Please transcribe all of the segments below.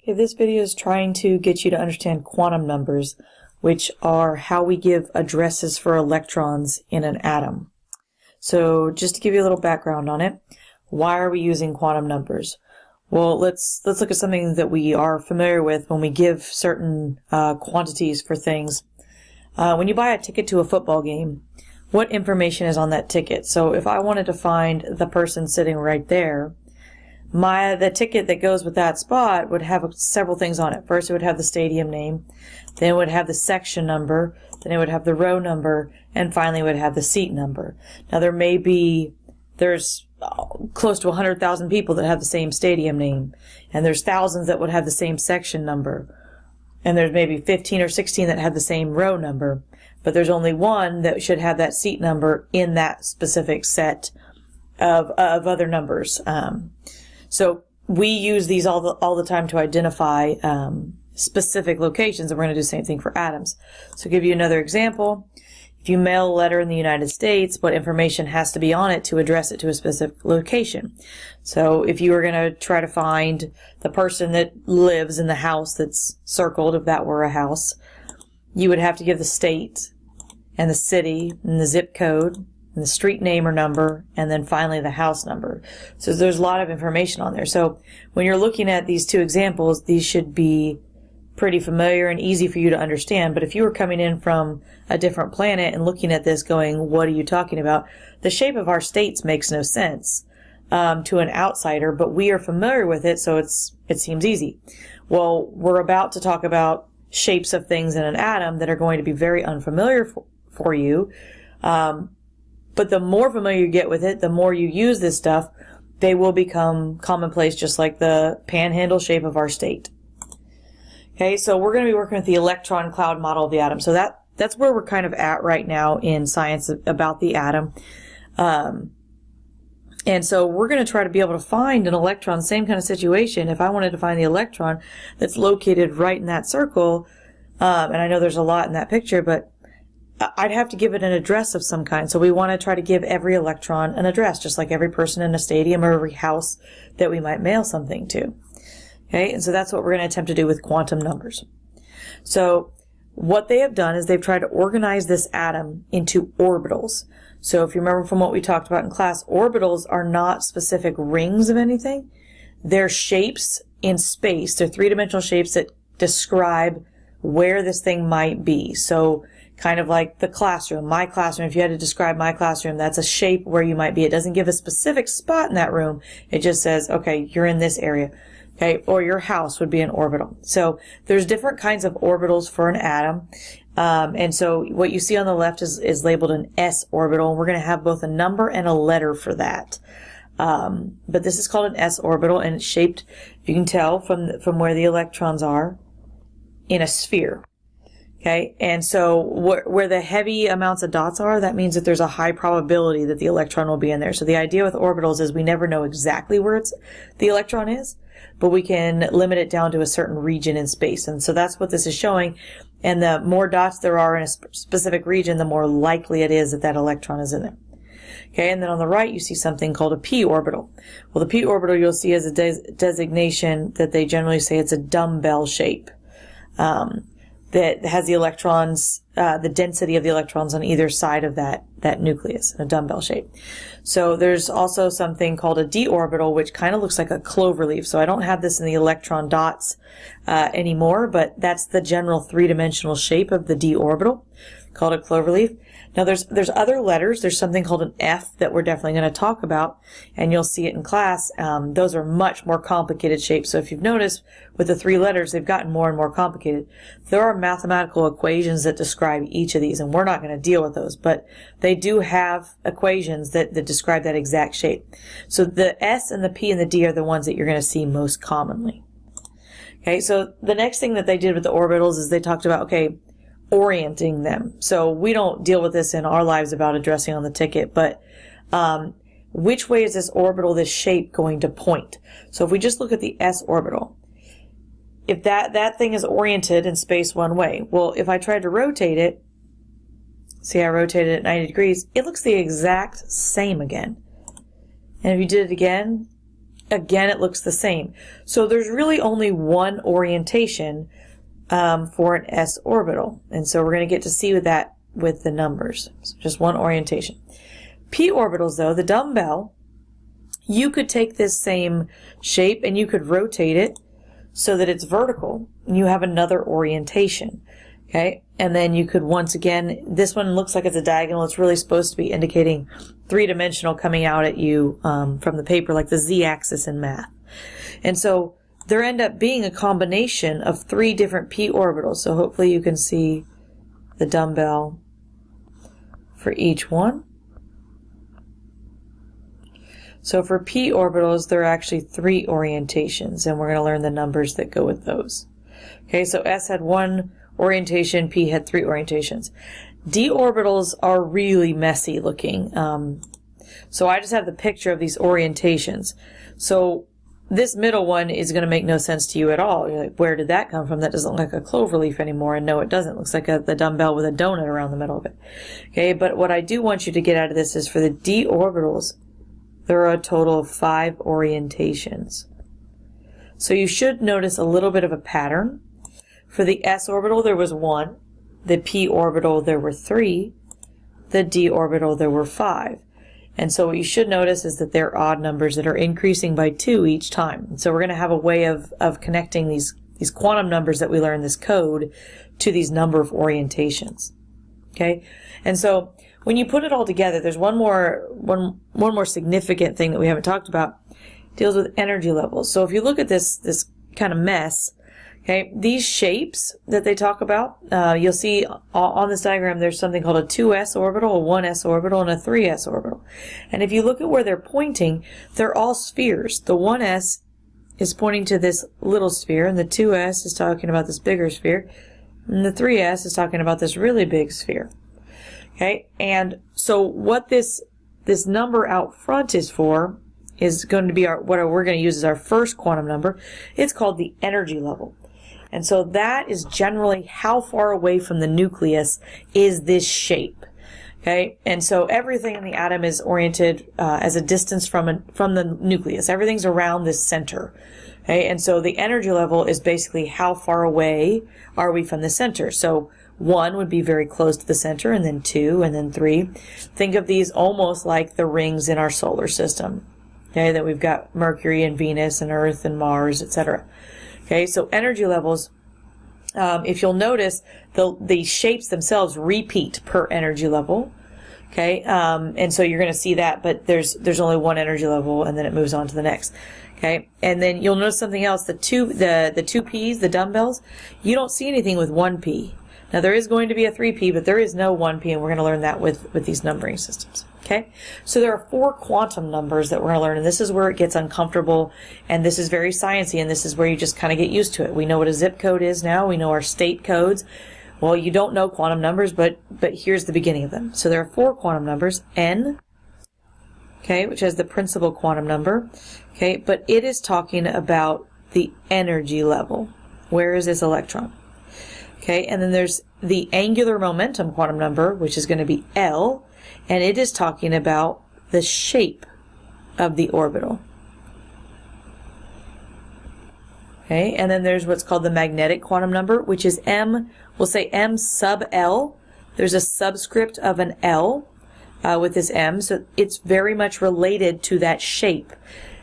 Okay, this video is trying to get you to understand quantum numbers, which are how we give addresses for electrons in an atom. So just to give you a little background on it, why are we using quantum numbers? Well, let's look at something that we are familiar with when we give certain quantities for things. When you buy a ticket to a football game, what information is on that ticket? So if I wanted to find the person sitting right there, the ticket that goes with that spot would have several things on it. First, it would have the stadium name, then it would have the section number, then it would have the row number, and finally it would have the seat number. Now there's close to 100,000 people that have the same stadium name, and there's thousands that would have the same section number, and there's maybe 15 or 16 that have the same row number, but there's only one that should have that seat number in that specific set of other numbers. So we use these all the time to identify specific locations, and we're going to do the same thing for atoms. So to give you another example, if you mail a letter in the United States, what information has to be on it to address it to a specific location? So if you were going to try to find the person that lives in the house that's circled, if that were a house, you would have to give the state and the city and the zip code and the street name or number, and then finally the house number. So there's a lot of information on there. So when you're looking at these two examples, these should be pretty familiar and easy for you to understand. But if you were coming in from a different planet and looking at this going, what are you talking about? The shape of our states makes no sense to an outsider, but we are familiar with it, so it seems easy. Well, we're about to talk about shapes of things in an atom that are going to be very unfamiliar for you. But the more familiar you get with it, the more you use this stuff, they will become commonplace, just like the panhandle shape of our state. Okay, so we're going to be working with the electron cloud model of the atom. So that's where we're kind of at right now in science about the atom. And so we're going to try to be able to find an electron, same kind of situation. If I wanted to find the electron that's located right in that circle, and I know there's a lot in that picture, but I'd have to give it an address of some kind. So we want to try to give every electron an address, just like every person in a stadium or every house that we might mail something to. Okay, and so that's what we're going to attempt to do with quantum numbers. So what they have done is they've tried to organize this atom into orbitals. So if you remember from what we talked about in class, orbitals are not specific rings of anything. They're shapes in space. They're three-dimensional shapes that describe where this thing might be. So kind of like the classroom, my classroom. If you had to describe my classroom, that's a shape where you might be. It doesn't give a specific spot in that room. It just says, okay, you're in this area. Okay, or your house would be an orbital. So there's different kinds of orbitals for an atom. And so what you see on the left is labeled an s orbital. And we're going to have both a number and a letter for that. But this is called an s orbital, and it's shaped, you can tell from where the electrons are, in a sphere. Okay, and so where the heavy amounts of dots are, that means that there's a high probability that the electron will be in there. So the idea with orbitals is we never know exactly where the electron is, but we can limit it down to a certain region in space. And so that's what this is showing. And the more dots there are in a specific region, the more likely it is that that electron is in there. Okay, and then on the right you see something called a p orbital. Well, the p orbital you'll see as a designation that they generally say it's a dumbbell shape. That has the electrons, the density of the electrons on either side of that nucleus, a dumbbell shape. So there's also something called a d orbital, which kind of looks like a clover leaf. So I don't have this in the electron dots anymore, but that's the general three-dimensional shape of the d orbital, called a clover leaf. Now there's other letters. There's something called an F that we're definitely going to talk about, and you'll see it in class. Those are much more complicated shapes. So if you've noticed, with the three letters, they've gotten more and more complicated. There are mathematical equations that describe each of these, and we're not going to deal with those, but they do have equations that describe that exact shape. So the S and the P and the D are the ones that you're going to see most commonly. Okay, so the next thing that they did with the orbitals is they talked about, okay, orienting them. So we don't deal with this in our lives about addressing on the ticket, but which way is this orbital, this shape, going to point? So if we just look at the s orbital, if that thing is oriented in space one way, well, if I tried to rotate it, see I rotated it at 90 degrees, it looks the exact same again. And if you did it again, again, it looks the same. So there's really only one orientation for an s orbital. And so we're going to get to see with that with the numbers. So just one orientation. P orbitals, though, the dumbbell, you could take this same shape and you could rotate it so that it's vertical and you have another orientation. Okay, and then you could once again, this one looks like it's a diagonal. It's really supposed to be indicating three-dimensional coming out at you from the paper, like the z-axis in math. And so there end up being a combination of 3 different p orbitals. So hopefully you can see the dumbbell for each one. So for p orbitals, there are actually 3 orientations, and we're going to learn the numbers that go with those. Okay, so S had 1 orientation, P had 3 orientations. D orbitals are really messy looking. So I just have the picture of these orientations. So this middle one is going to make no sense to you at all. You're like, where did that come from? That doesn't look like a clover leaf anymore. And no, it doesn't. It looks like the dumbbell with a donut around the middle of it. Okay, but what I do want you to get out of this is for the D orbitals, there are a total of 5 orientations. So you should notice a little bit of a pattern. For the s orbital, there was 1. The p orbital, there were 3. The d orbital, there were 5. And so what you should notice is that they're odd numbers that are increasing by 2 each time. And so we're going to have a way of connecting these quantum numbers that we learn, this code, to these number of orientations. Okay? And so when you put it all together, there's one more significant thing that we haven't talked about. It deals with energy levels. So if you look at this kind of mess, okay, these shapes that they talk about, you'll see on this diagram there's something called a 2s orbital, a 1s orbital, and a 3s orbital. And if you look at where they're pointing, they're all spheres. The 1s is pointing to this little sphere, and the 2s is talking about this bigger sphere, and the 3s is talking about this really big sphere. Okay, and so what this number out front is for is going to be what we're going to use as our first quantum number. It's called the energy level. And so that is generally how far away from the nucleus is this shape. Okay, and so everything in the atom is oriented as a distance from the nucleus. Everything's around this center. Okay, and so the energy level is basically how far away are we from the center. So 1 would be very close to the center, and then 2, and then 3. Think of these almost like the rings in our solar system. Okay, that we've got Mercury and Venus and Earth and Mars, etc. Okay, so energy levels, if you'll notice, the shapes themselves repeat per energy level. Okay, and so you're going to see that, but there's only one energy level, and then it moves on to the next. Okay, and then you'll notice something else. The two P's, the dumbbells, you don't see anything with 1P. Now there is going to be a 3P, but there is no 1P, and we're going to learn that with these numbering systems. Okay, so there are 4 quantum numbers that we're going to learn, and this is where it gets uncomfortable, and this is very sciencey, and this is where you just kind of get used to it. We know what a zip code is now. We know our state codes. Well, you don't know quantum numbers, but here's the beginning of them. So there are 4 quantum numbers. N, okay, which has the principal quantum number. Okay, but it is talking about the energy level. Where is this electron? Okay, and then there's the angular momentum quantum number, which is going to be L, and it is talking about the shape of the orbital. Okay, and then there's what's called the magnetic quantum number, which is M, we'll say M sub L. There's a subscript of an L with this M, so it's very much related to that shape.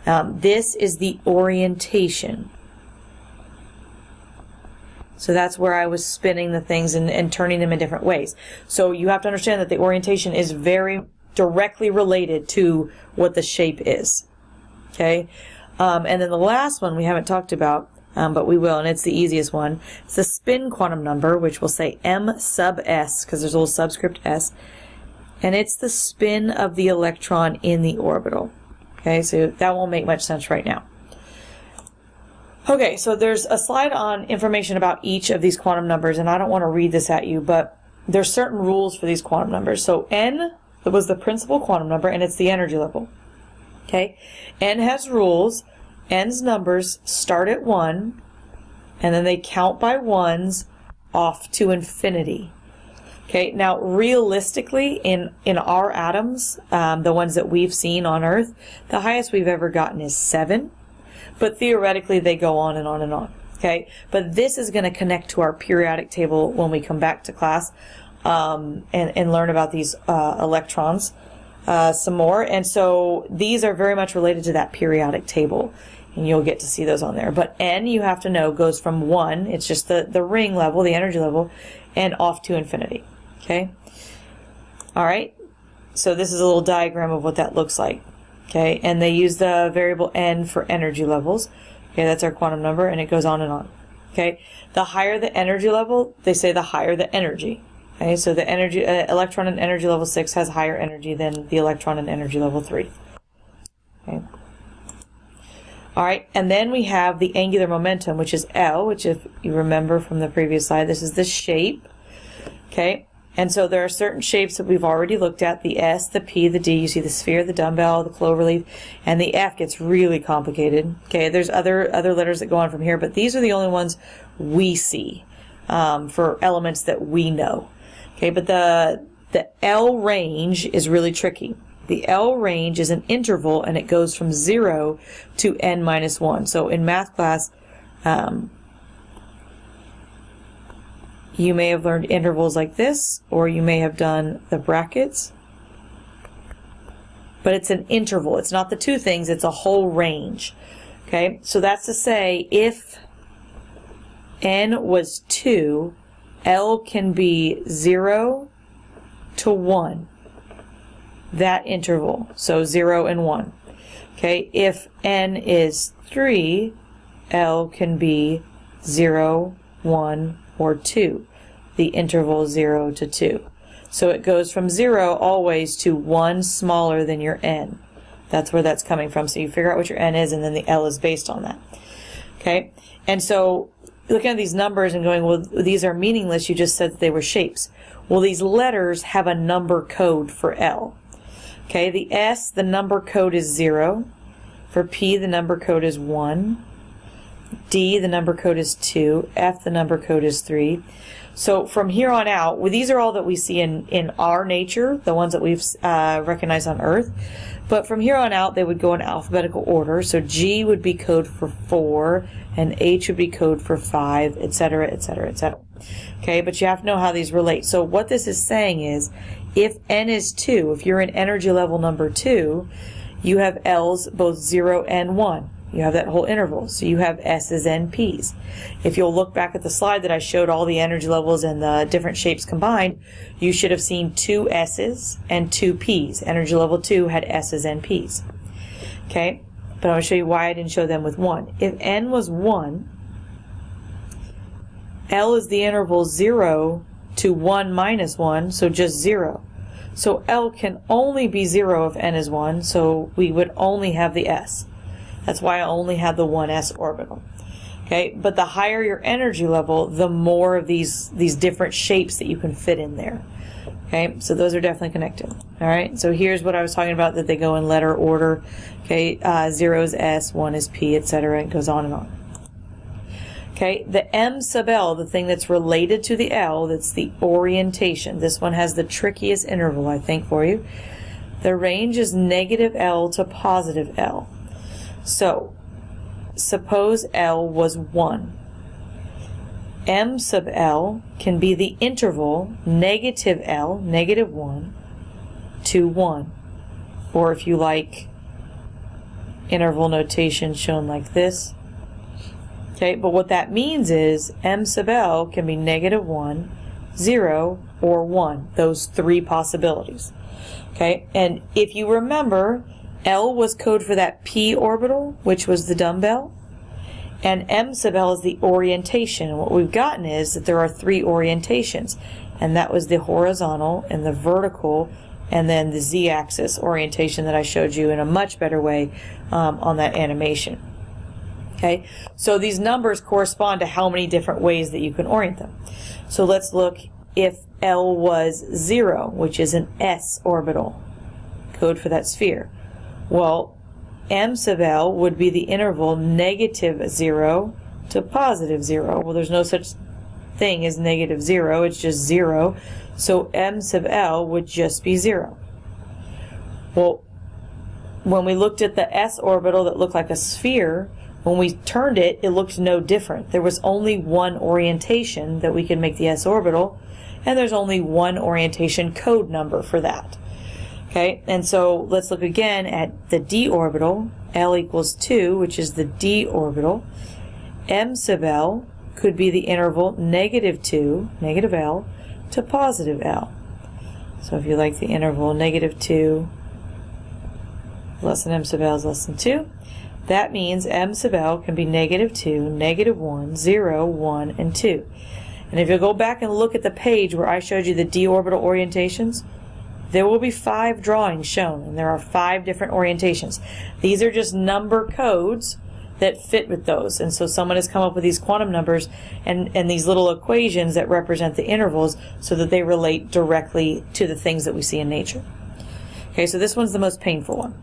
This is the orientation. So that's where I was spinning the things and turning them in different ways. So you have to understand that the orientation is very directly related to what the shape is. Okay? And then the last one we haven't talked about, but we will, and it's the easiest one. It's the spin quantum number, which we'll say M sub S, because there's a little subscript S. And it's the spin of the electron in the orbital. Okay, so that won't make much sense right now. Okay, so there's a slide on information about each of these quantum numbers, and I don't want to read this at you, but there's certain rules for these quantum numbers. So N was the principal quantum number, and it's the energy level. Okay, N has rules. N's numbers start at 1, and then they count by ones off to infinity. Okay, now realistically, in our atoms, the ones that we've seen on Earth, the highest we've ever gotten is 7. but theoretically they go on and on and on. Okay, but this is going to connect to our periodic table when we come back to class and learn about these electrons some more. And so these are very much related to that periodic table, and you'll get to see those on there. But N, you have to know, goes from 1, it's just the ring level, the energy level, and off to infinity. Okay, all right, so this is a little diagram of what that looks like. Okay, and they use the variable N for energy levels. Okay, that's our quantum number, and it goes on and on. Okay, the higher the energy level, they say the higher the energy. Okay, so the energy electron in energy level 6 has higher energy than the electron in energy level 3. Okay. All right, and then we have the angular momentum, which is L, which, if you remember from the previous slide, this is the shape. Okay, and so there are certain shapes that we've already looked at, the S, the P, the D. You see the sphere, the dumbbell, the cloverleaf, and the F gets really complicated. Okay, there's other letters that go on from here, but these are the only ones we see for elements that we know. Okay, but the L range is really tricky. The L range is an interval, and it goes from 0 to n minus 1. So in math class, you may have learned intervals like this, or you may have done the brackets. But it's an interval. It's not the two things, it's a whole range. Okay, so that's to say, if n was 2, L can be 0 to 1. That interval. So 0 and 1. Okay, if n is 3, L can be 0, 1, or 2. The interval 0 to 2. So it goes from 0 always to 1 smaller than your n. That's where that's coming from. So you figure out what your n is, and then the L is based on that. Okay? And so looking at these numbers and going, well, these are meaningless. You just said that they were shapes. Well, these letters have a number code for L. Okay, the S, the number code is 0. For P, the number code is 1. D, the number code is 2. F, the number code is 3. So from here on out, well, these are all that we see in our nature, the ones that we've recognized on Earth. But from here on out, they would go in alphabetical order. So G would be code for 4, and H would be code for 5, etc., etc., etc. Okay, but you have to know how these relate. So what this is saying is, if n is 2, if you're in energy level number 2, you have L's both 0 and 1. You have that whole interval. So you have S's and P's. If you'll look back at the slide that I showed all the energy levels and the different shapes combined, you should have seen 2 S's and 2 P's. Energy level 2 had S's and P's. Okay, but I'm going to show you why I didn't show them with 1. If n was 1, L is the interval 0 to 1 minus 1, so just 0. So L can only be 0 if n is 1, so we would only have the S. That's why I only have the 1s orbital. Okay, but the higher your energy level, the more of these different shapes that you can fit in there. Okay, so those are definitely connected. All right, so here's what I was talking about, that they go in letter order. Okay, 0 is S, 1 is P, etc. It goes on and on. Okay, the M sub L, the thing that's related to the L, that's the orientation. This one has the trickiest interval, I think, for you. The range is negative L to positive L. So, suppose L was 1. M sub L can be the interval negative L, negative 1, to 1. Or if you like, interval notation shown like this. Okay, but what that means is M sub L can be negative 1, 0, or 1. Those 3 possibilities. Okay, and if you remember, L was code for that P orbital, which was the dumbbell, and M sub L is the orientation. And what we've gotten is that there are 3 orientations, and that was the horizontal and the vertical and then the z-axis orientation that I showed you in a much better way on that animation. Okay, so these numbers correspond to how many different ways that you can orient them. So let's look if L was 0, which is an S orbital, code for that sphere. Well, M sub L would be the interval negative 0 to positive 0. Well, there's no such thing as negative 0, it's just 0. So M sub L would just be 0. Well, when we looked at the S orbital that looked like a sphere, When we turned it, it looked no different. There was only one orientation that we could make the s orbital, and there's only one orientation code number for that. Okay, and so let's look again at the d orbital, L equals 2, which is the d orbital. M sub L could be the interval -2, negative L, to positive L. So if you like the interval -2 less than M sub L is less than 2, that means M sub L can be -2, -1, 0, 1, and 2. And if you go back and look at the page where I showed you the d orbital orientations, there will be 5 drawings shown, and there are 5 different orientations. These are just number codes that fit with those. And so someone has come up with these quantum numbers and these little equations that represent the intervals so that they relate directly to the things that we see in nature. Okay, so this one's the most painful one.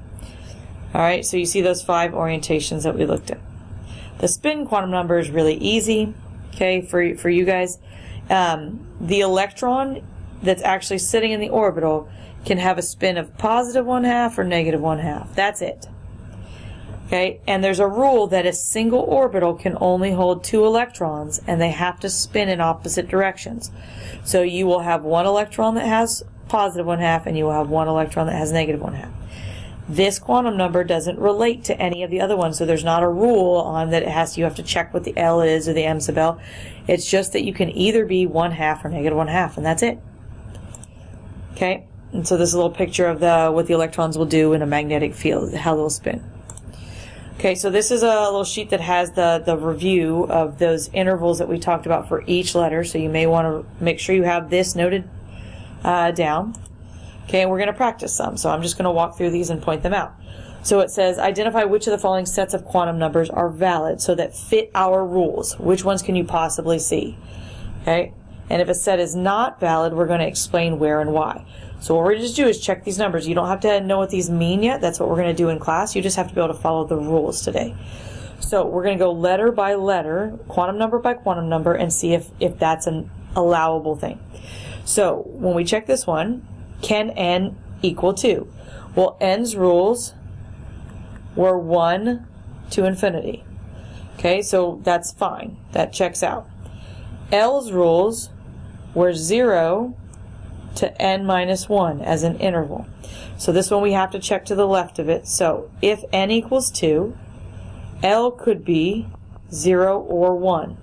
All right, so you see those 5 orientations that we looked at. The spin quantum number is really easy, okay, for you guys. The electron that's actually sitting in the orbital can have a spin of +1/2 or -1/2. That's it. Okay, and there's a rule that a single orbital can only hold 2 electrons, and they have to spin in opposite directions. So you will have one electron that has +1/2, and you will have one electron that has -1/2. This quantum number doesn't relate to any of the other ones, so there's not a rule on that you have to check what the L is or the M sub L. It's just that you can either be 1/2 or -1/2, and that's it. Okay, and so this is a little picture of what the electrons will do in a magnetic field, how they'll spin. Okay, so this is a little sheet that has the review of those intervals that we talked about for each letter, so you may want to make sure you have this noted down. Okay, and we're going to practice some, so I'm just going to walk through these and point them out. So it says, identify which of the following sets of quantum numbers are valid, so that fit our rules. Which ones can you possibly see? Okay, and if a set is not valid, we're going to explain where and why. So what we're going to just do is check these numbers. You don't have to know what these mean yet. That's what we're going to do in class. You just have to be able to follow the rules today. So we're going to go letter by letter, quantum number by quantum number, and see if that's an allowable thing. So when we check this one, can n equal 2? Well, n's rules were 1 to infinity. Okay, so that's fine. That checks out. L's rules were 0 to n-1 as an interval. So this one we have to check to the left of it. So if n equals 2, L could be 0 or 1.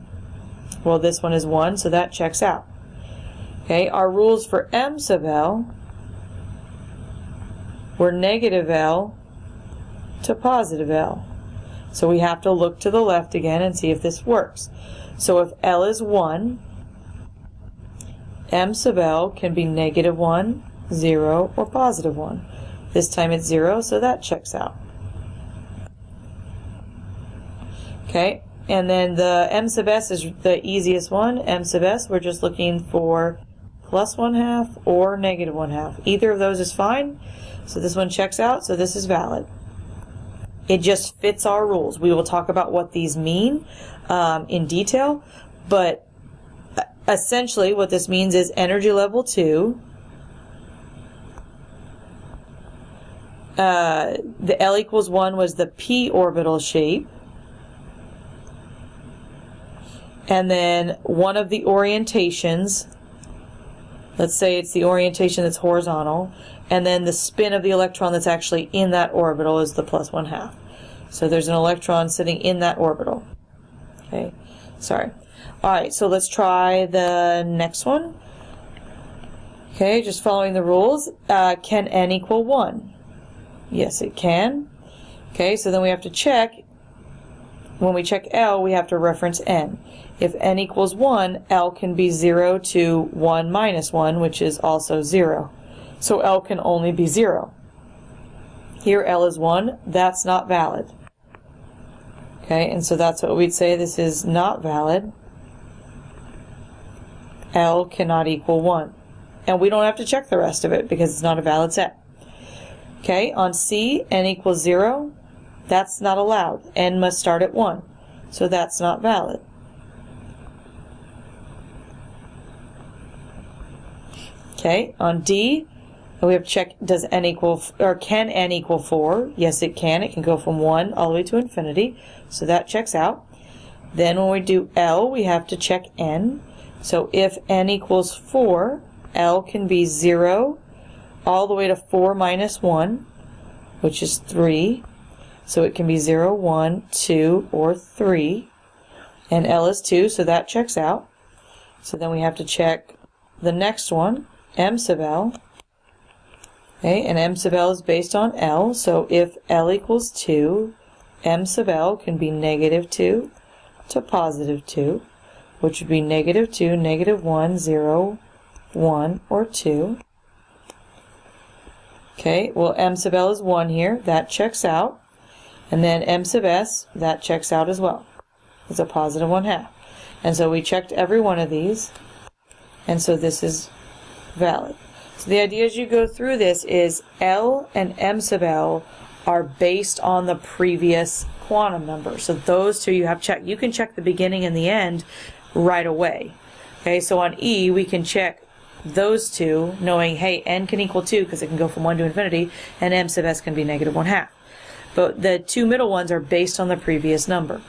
Well, this one is 1, so that checks out. Okay, our rules for M sub L were -L to positive L. So we have to look to the left again and see if this works. So if L is 1, M sub L can be -1, 0, or +1. This time it's 0, so that checks out. Okay, and then the M sub S is the easiest one. M sub S, we're just looking for +1/2 or -1/2. Either of those is fine. So this one checks out, so this is valid. It just fits our rules. We will talk about what these mean in detail, but essentially what this means is energy level 2, the L equals 1 was the p orbital shape, and then one of the orientations, let's say it's the orientation that's horizontal, and then the spin of the electron that's actually in that orbital is the +1/2. So there's an electron sitting in that orbital. Okay, sorry. All right, so let's try the next one. Okay, just following the rules. Can n equal 1? Yes, it can. Okay, so then we have to check. When we check L, we have to reference n. If n equals 1, L can be 0 to 1 minus 1, which is also 0. So L can only be 0. Here L is 1. That's not valid. Okay, and so that's what we'd say. This is not valid. L cannot equal 1. And we don't have to check the rest of it because it's not a valid set. Okay, on C, n equals 0. That's not allowed. N must start at 1. So that's not valid. Okay, on D, And we have to check, does n equal, or can n equal 4? Yes, it can. It can go from 1 all the way to infinity. So that checks out. Then when we do L, we have to check n. So if n equals 4, L can be 0 all the way to 4 minus 1, which is 3. So it can be 0, 1, 2, or 3. And L is 2, so that checks out. So then we have to check the next one, m sub L. Okay, and m sub L is based on L. So if L equals 2, m sub L can be negative 2 to positive 2, which would be negative 2, negative 1, 0, 1, or 2. Okay, well m sub L is 1 here. That checks out. And then m sub S, that checks out as well. It's a positive 1/2. And so we checked every one of these. And so this is valid. So the idea as you go through this is L and m sub L are based on the previous quantum number. So those two you have checked. You can check the beginning and the end right away. Okay, so on E we can check those two, knowing, hey, n can equal 2 because it can go from 1 to infinity, and m sub S can be negative 1/2. But the two middle ones are based on the previous number.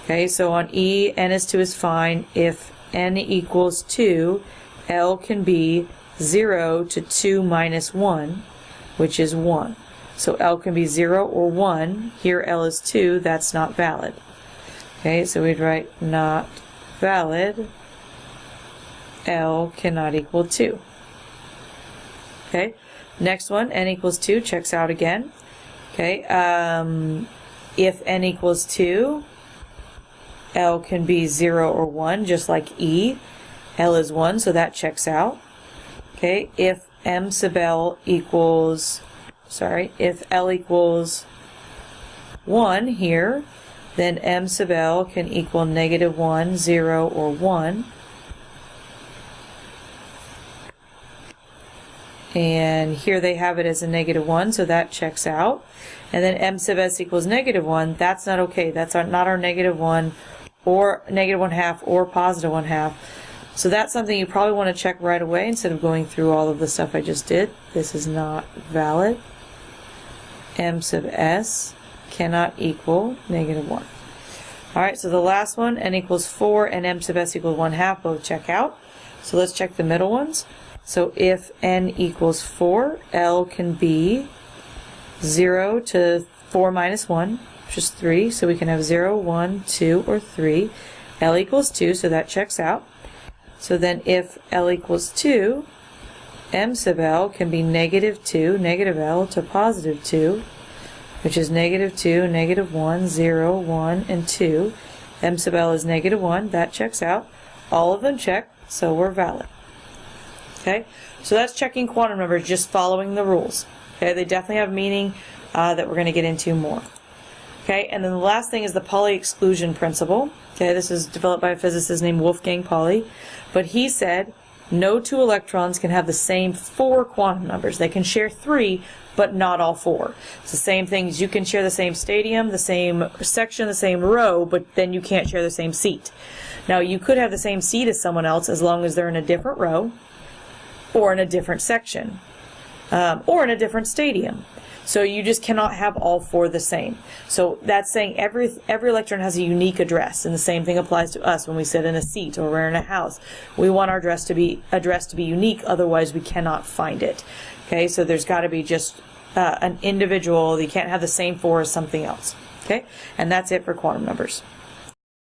Okay, so on E, n is 2 is fine. If n equals 2, L can be 0 to 2 minus 1, which is 1. So L can be 0 or 1. Here L is 2. That's not valid. Okay, so we'd write not valid. L cannot equal 2. Okay, next one, n equals 2, checks out again. Okay, if n equals 2, L can be 0 or 1, just like E. L is 1, so that checks out. Okay, if m sub L equals, if L equals 1 here, then m sub L can equal negative 1, 0, or 1. And here they have it as a negative 1, so that checks out. And then m sub S equals negative 1, that's not okay. That's not our negative 1 or negative 1/2 or positive 1/2. So that's something you probably want to check right away instead of going through all of the stuff I just did. This is not valid. M sub S cannot equal negative 1. Alright, so the last one, n equals 4 and m sub S equals 1/2, both check out. So let's check the middle ones. So if n equals 4, L can be 0 to 4 minus 1, which is 3. So we can have 0, 1, 2, or 3. L equals 2, so that checks out. So then if L equals 2, m sub L can be negative 2, negative L to positive 2, which is negative 2, negative 1, 0, 1, and 2. M sub L is negative 1, that checks out. All of them check, so we're valid. Okay, so that's checking quantum numbers, just following the rules. Okay, they definitely have meaning that we're going to get into more. Okay, and then the last thing is the Pauli exclusion principle. Okay, this is developed by a physicist named Wolfgang Pauli, but he said no two electrons can have the same 4 quantum numbers. They can share 3, but not all 4. It's the same thing as you can share the same stadium, the same section, the same row, but then you can't share the same seat. Now, you could have the same seat as someone else as long as they're in a different row, or in a different section, or in a different stadium. So you just cannot have all 4 the same. So that's saying every electron has a unique address, and the same thing applies to us when we sit in a seat or we're in a house. We want our address to be unique, otherwise we cannot find it. Okay, so there's got to be just an individual. You can't have the same 4 as something else. Okay, and that's it for quantum numbers.